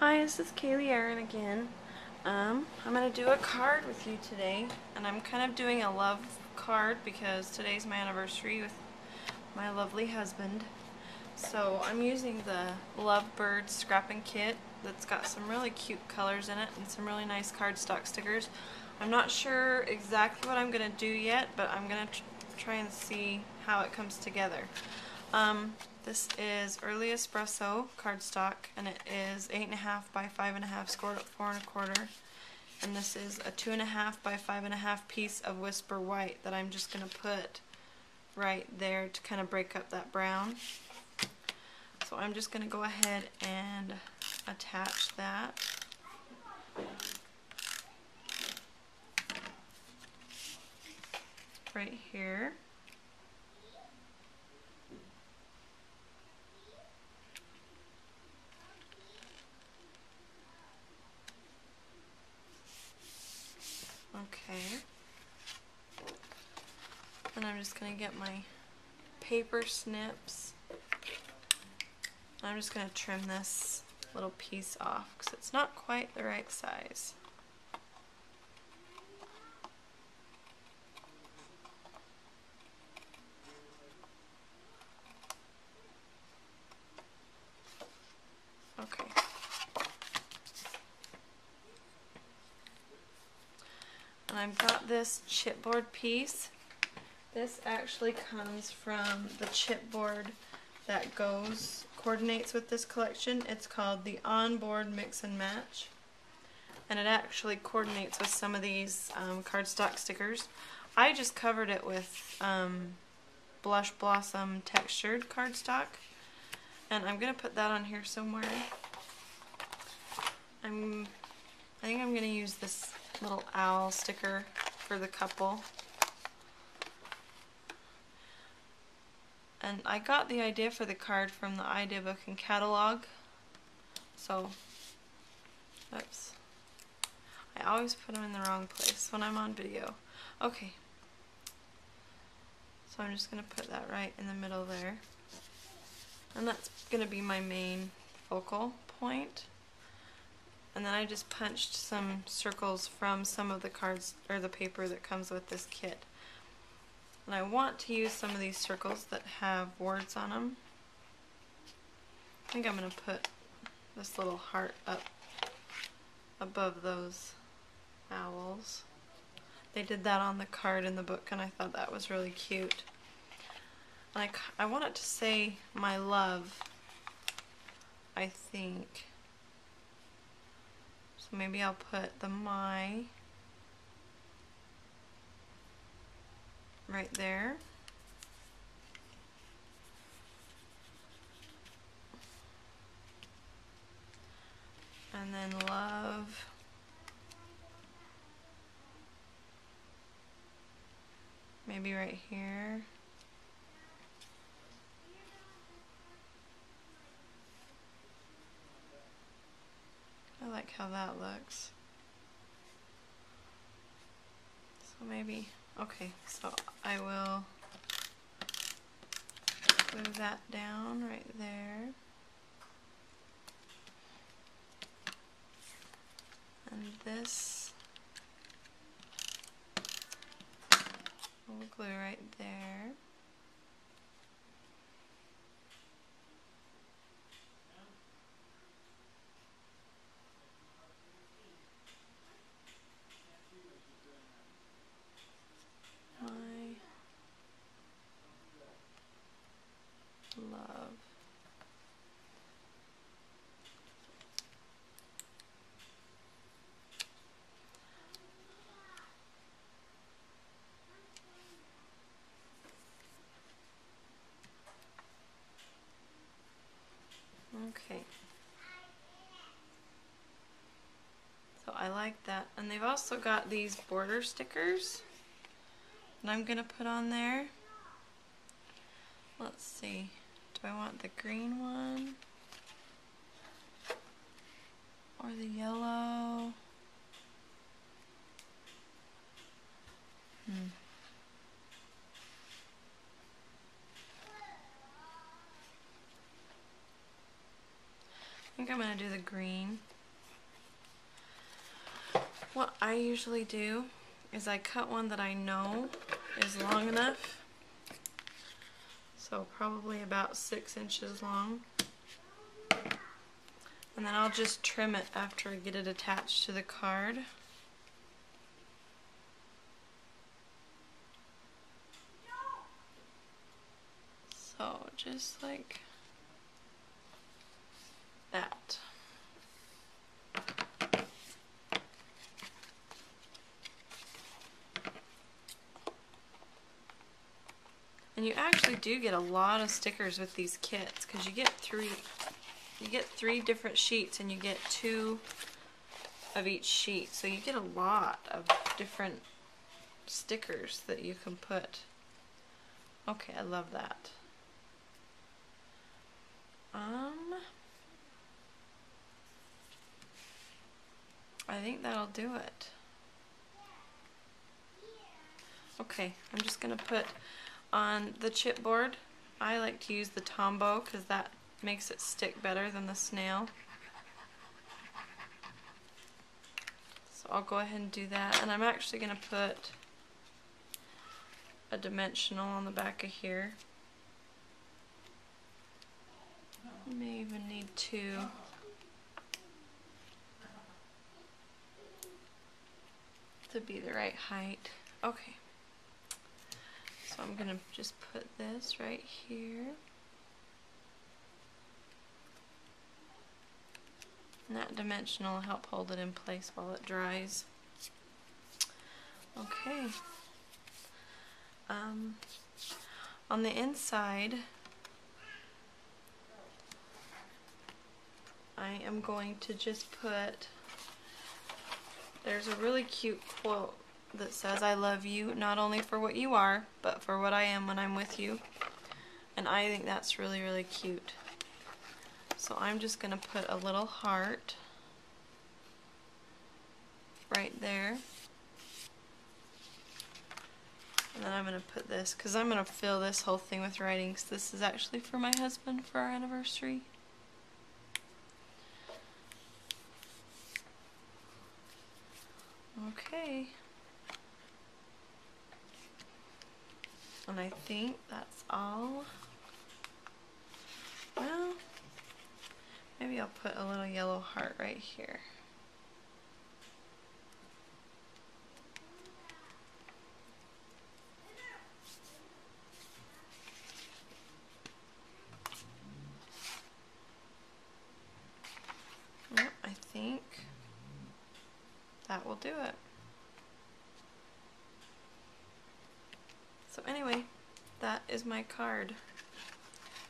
Hi, this is Kalees again. I'm going to do a card with you today, and I'm kind of doing a love card because today's my anniversary with my lovely husband. So I'm using the Lovebird Scrappin kit that's got some really cute colors in it and some really nice cardstock stickers. I'm not sure exactly what I'm going to do yet, but I'm going to try and see how it comes together. This is Early Espresso cardstock, and it is 8.5 by 5.5 scored at 4 1/4. And this is a 2.5 by 5.5 piece of Whisper White that I'm just going to put right there to kind of break up that brown. So I'm just going to go ahead and attach that. Right here. Okay. And I'm just going to get my paper snips. I'm just going to trim this little piece off because it's not quite the right size. Okay. And I've got this chipboard piece. This actually comes from the chipboard that coordinates with this collection. It's called the Onboard Mix and Match. And it actually coordinates with some of these cardstock stickers. I just covered it with Blush Blossom textured cardstock. And I'm going to put that on here somewhere. I think I'm going to use this little owl sticker for the couple. And I got the idea for the card from the idea book and catalog. So, oops. I always put them in the wrong place when I'm on video. Okay. So I'm just going to put that right in the middle there. And that's going to be my main focal point. And then I just punched some circles from some of the cards or the paper that comes with this kit. And I want to use some of these circles that have words on them. I think I'm going to put this little heart up above those owls. They did that on the card in the book, and I thought that was really cute. Like, I want it to say my love, I think. So maybe I'll put the my right there. And then love. Maybe right here. I like how that looks. So maybe, okay, so I will glue that down right there. And this we'll glue right there. My love. Okay. So I like that. And they've also got these border stickers that I'm going to put on there. Let's see. Do I want the green one? Or the yellow? I think I'm going to do the green. What I usually do is I cut one that I know is long enough. So probably about 6 inches long. And then I'll just trim it after I get it attached to the card. So just like that. And you actually do get a lot of stickers with these kits because you get three different sheets and you get 2 of each sheet. So you get a lot of different stickers that you can put. Okay, I love that. I think that'll do it. Okay, I'm just gonna put on the chipboard. I like to use the Tombow because that makes it stick better than the snail. So I'll go ahead and do that, and I'm actually gonna put a dimensional on the back of here. You may even need 2. To be the right height. Okay. So I'm gonna just put this right here. And that dimensional will help hold it in place while it dries. Okay. On the inside, I am going to just put, there's a really cute quote that says, "I love you not only for what you are, but for what I am when I'm with you." And I think that's really, really cute. So I'm just going to put a little heart right there. And then I'm going to put this, because I'm going to fill this whole thing with writing, because this is actually for my husband for our anniversary. Okay. And I think that's all. Well, maybe I'll put a little yellow heart right here. Well, I think that will do it. So anyway, that is my card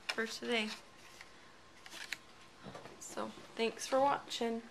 for today. So thanks for watching.